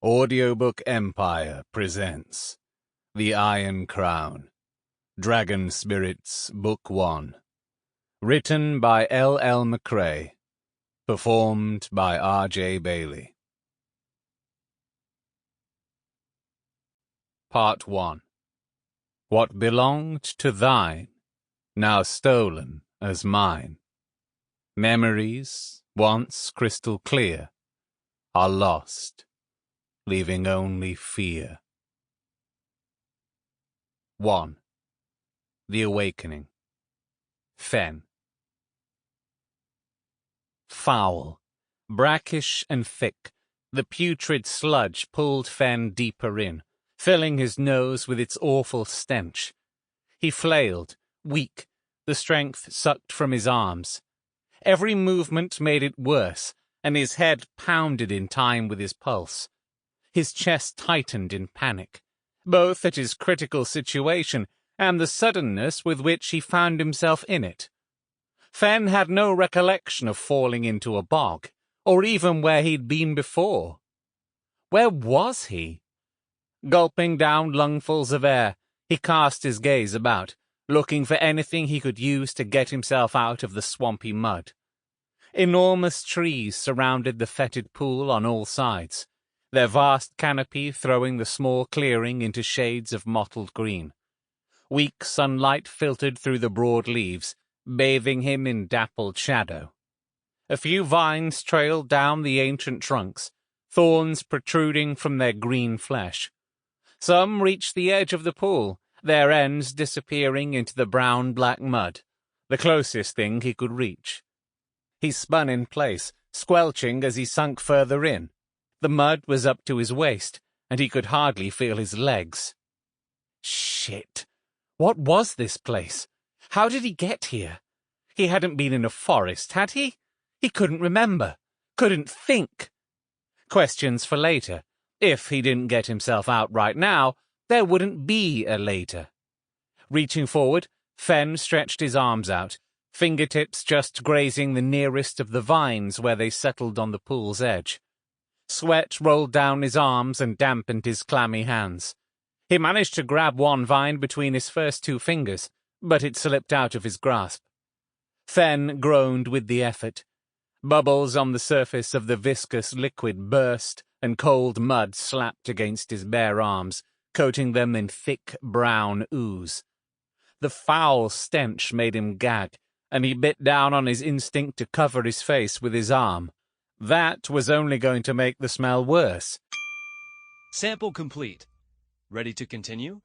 Audiobook Empire presents The Iron Crown, Dragon Spirits, Book 1. Written by L. Macrae. Performed by R.J. Bayley. Part 1. What belonged to thine, now stolen as mine. Memories, once crystal clear, are lost, leaving only fear. 1. The Awakening. Fenn. Foul, brackish and thick, the putrid sludge pulled Fenn deeper in, filling his nose with its awful stench. He flailed, weak, the strength sucked from his arms. Every movement made it worse, and his head pounded in time with his pulse. His chest tightened in panic, both at his critical situation and the suddenness with which he found himself in it. Fenn had no recollection of falling into a bog, or even where he'd been before. Where was he? Gulping down lungfuls of air, he cast his gaze about, looking for anything he could use to get himself out of the swampy mud. Enormous trees surrounded the fetid pool on all sides, their vast canopy throwing the small clearing into shades of mottled green. Weak sunlight filtered through the broad leaves, bathing him in dappled shadow. A few vines trailed down the ancient trunks, thorns protruding from their green flesh. Some reached the edge of the pool, their ends disappearing into the brown-black mud, the closest thing he could reach. He spun in place, squelching as he sunk further in. The mud was up to his waist, and he could hardly feel his legs. Shit! What was this place? How did he get here? He hadn't been in a forest, had he? He couldn't remember, couldn't think. Questions for later. If he didn't get himself out right now, there wouldn't be a later. Reaching forward, Fenn stretched his arms out, fingertips just grazing the nearest of the vines where they settled on the pool's edge. Sweat rolled down his arms and dampened his clammy hands. He managed to grab one vine between his first two fingers, but it slipped out of his grasp. Fenn groaned with the effort. Bubbles on the surface of the viscous liquid burst, and cold mud slapped against his bare arms, coating them in thick brown ooze. The foul stench made him gag, and he bit down on his instinct to cover his face with his arm. That was only going to make the smell worse. Sample complete. Ready to continue?